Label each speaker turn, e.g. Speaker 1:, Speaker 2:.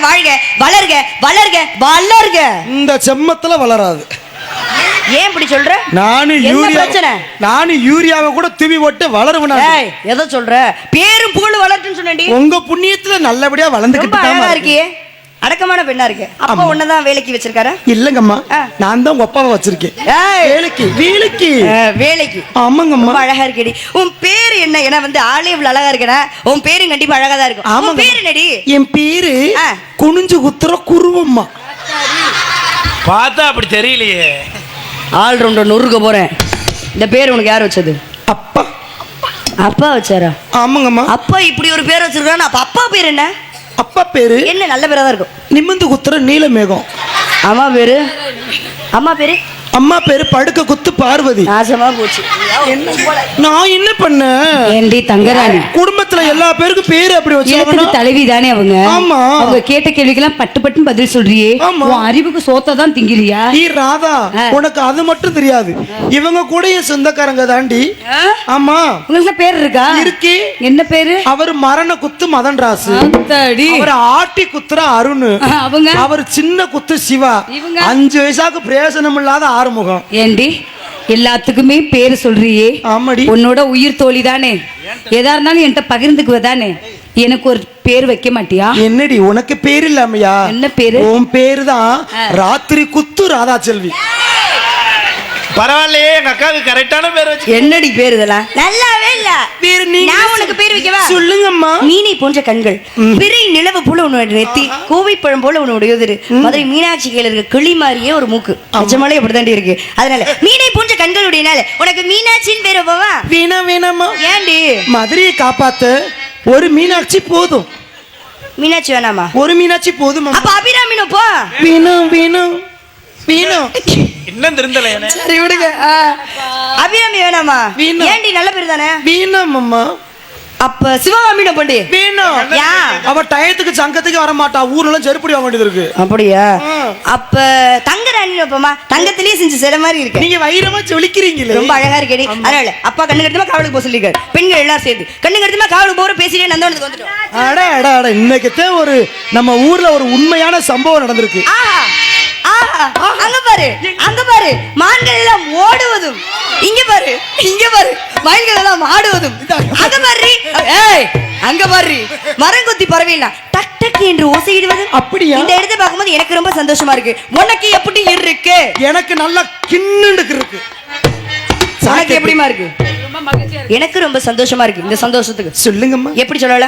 Speaker 1: வாழ்க வளர்க வளர்க வளர்க.
Speaker 2: இந்த செம்மத்துல வளராது.
Speaker 1: ஏன் இப்படி சொல்ற?
Speaker 2: நானும் யூரியாவை கூட தூவி போட்டு வளருவனா?
Speaker 1: எதை சொல்ற? பேரும் புகழ் வளர்ட்டுன்னு சொன்னேன்டி.
Speaker 2: உங்க புண்ணியத்துல நல்லபடியா வளர்ந்துக்கிட்டு
Speaker 1: இருக்கியே. அடக்கமான பெண்ணா இருக்கு. அப்பா உன்னதான் வேலைக்கு வச்சிருக்காரா?
Speaker 2: இல்லங்கம்மா, நான் தான் உங்க அப்பாவை வச்சிருக்கேன். வேலைக்கு. ஆமாங்கம்மா.
Speaker 1: அழகா இருக்கேடி. உன் பேரு என்ன? ஏன்னா வந்து ஆளே இவ்வளவு அழகா இருக்கேனா? உன் பேரும் கண்டிப்பா அழகா தான் இருக்கும். உன் பேரு என்னடி?
Speaker 2: என் பேரு குனிஞ்சு குத்துற குருவம்மா.
Speaker 3: பார்த்தா அப்படி தெரியலையே.
Speaker 1: ஆல் ரவுண்டர் நொறுக்க போறேன். இந்த பேர் உனக்கு யார் வச்சது?
Speaker 2: அப்பா.
Speaker 1: அப்பா வச்சாரா?
Speaker 2: ஆமாங்கம்மா.
Speaker 1: அப்பா இப்படி ஒரு பேர் வச்சிருக்கானா? அப்ப அப்பா பேர் என்ன?
Speaker 2: அப்பா பேரு
Speaker 1: என்ன? நல்ல பேரா தான் இருக்கும்.
Speaker 2: நிமிந்து குத்துற நீலமேகம்.
Speaker 1: அம்மா பேரு? அம்மா பேரு?
Speaker 2: அம்மா பேரு படுக்க குத்து பார்வதி.
Speaker 1: நாசமா போச்சு.
Speaker 2: நான் என்ன பண்ணேன்?
Speaker 1: ஏண்டி தங்கராணி,
Speaker 2: குடும்பத்துல எல்லா பேருக்கும் பேரு அப்படி வச்சு
Speaker 1: தலைவி தானே அவங்க.
Speaker 2: ஆமா.
Speaker 1: அவங்க கேட்ட கேள்விக்கெல்லாம் பட்டு பட்டுன்னு பதில் சொல்றியே. உன் அறிவுக்கு சோத்த தான் திங்கிறியா?
Speaker 2: நீ ராதா, உனக்கு அது மட்டும் தெரியாது. இவங்க கூட என் சொந்தக்காரங்க தாண்டி. ஆமா.
Speaker 1: உங்களுக்கு பேர் இருக்கா?
Speaker 2: இருக்கு.
Speaker 1: என்ன பேரு?
Speaker 2: அவர் மரண குத்து மதன் ராசு. அவர் ஆட்டி குத்துற அருண்.
Speaker 1: அவங்க
Speaker 2: அவர் சின்ன குத்து சிவா. 5 வயசாக்கு பிரயோசனம் இல்லாத ஆறுமுகம்.
Speaker 1: ஏண்டி எல்லாத்துக்குமே பேரு சொல்றியே?
Speaker 2: ஆமாடி.
Speaker 1: உன்னோட உயிர் தோழி தானே, எதா இருந்தாலும் என்கிட்ட பகிர்ந்துக்குவ தானே. எனக்கு ஒரு பேர் வைக்க மாட்டியா?
Speaker 2: என்னடி உனக்கு பேர் இல்லாமையா?
Speaker 1: என்ன பேரு?
Speaker 2: உன் பேரு தான் ராத்திரி குத்து ராதா செல்வி.
Speaker 3: பரவாயில்லையே, எங்க அக்காவுக்கு கரெக்டான பேர் வச்சு.
Speaker 1: என்னடி பேர் இதெல்லாம்? நல்லாவே இல்ல.
Speaker 2: பேரு நீங்க.
Speaker 1: நான் உனக்கு பேர் வைக்கவா?
Speaker 2: சொல்லுங்கம்மா.
Speaker 1: மீனை போன்ற கண்கள், பிறை நிலவு போல உன்னோட நெத்தி, கோவை பழம் போல உன்னோட உதடு, மதுரை மீனாட்சி கையில இருக்க கிளி மாதிரியே ஒரு மூக்கு. நிஜமாலே அப்படித்தாண்டி இருக்கு. அதனால மீனை போன்ற கண்களுடையனால உனக்கு மீனாட்சின்னு பேர் வைப்பவா?
Speaker 2: வேணாமா.
Speaker 1: ஏண்டி?
Speaker 2: மதுரையை காப்பாத்த ஒரு மீனாட்சி போதும்.
Speaker 1: மீனாட்சி வேணாமா?
Speaker 2: ஒரு மீனாட்சி போதும்.
Speaker 1: அப்ப அபிராமினோ போ.
Speaker 2: வேணும்.
Speaker 3: இன்னும் திருந்தல.
Speaker 1: சரி விடுங்க. அபிராமி வேணாமா? ஏண்டி நல்ல பேர் தானே?
Speaker 2: வேணாமம்மா.
Speaker 1: அப்ப சிவகாமினோ பண்ணி.
Speaker 2: வேணும். அவ டயத்துக்கு சங்கத்துக்கு வர மாட்டா. ஊர்ல செருப்படி வாங்க வேண்டியது இருக்கு.
Speaker 1: அப்படியா? அப்ப தங்கராணி வைப்போமா? தங்கத்திலேயே செஞ்சு சில மாதிரி இருக்கு.
Speaker 2: நீங்க வைரமா சொல்லிக்கிறீங்களே.
Speaker 1: ரொம்ப அழகா இருக்கேடி. அதனால அப்பா கண்ணு கட்டுமா காவலுக்கு போக சொல்லிருக்காரு. பெண்கள் எல்லாம் சேர்ந்து கண்ணு கட்டுமா காவலுக்கு போற பேசிட்டே நந்தவனத்துக்கு வந்துட்டோம்.
Speaker 2: அட இன்னைக்கு ஒரு நம்ம ஊர்ல ஒரு உண்மையான சம்பவம் நடந்திருக்கு.
Speaker 1: அங்க பாரு மான்கள் எல்லாம் ஓடுவதும், இங்க பாரு மயில்கள் எல்லாம் ஆடுவதும், அங்க பாரு மரங்கொத்தி பறவைலாம் டக் டக் என்று ஓசையிடுவது. அப்படியா? இந்த இடத்தை பார்க்கும்போது எனக்கு ரொம்ப சந்தோஷமா இருக்கு. உனக்கு எப்படி இருக்கு?
Speaker 2: எனக்கு நல்லா கிண்ணுக்கு இருக்கு.
Speaker 1: உனக்கு எப்படிமா இருக்கு? எனக்கு ரொம்ப சந்தோஷமா இருக்கு. இந்த சந்தோஷத்துக்கு
Speaker 2: சொல்லுங்கம்மா.
Speaker 1: எப்படி சொல்லல?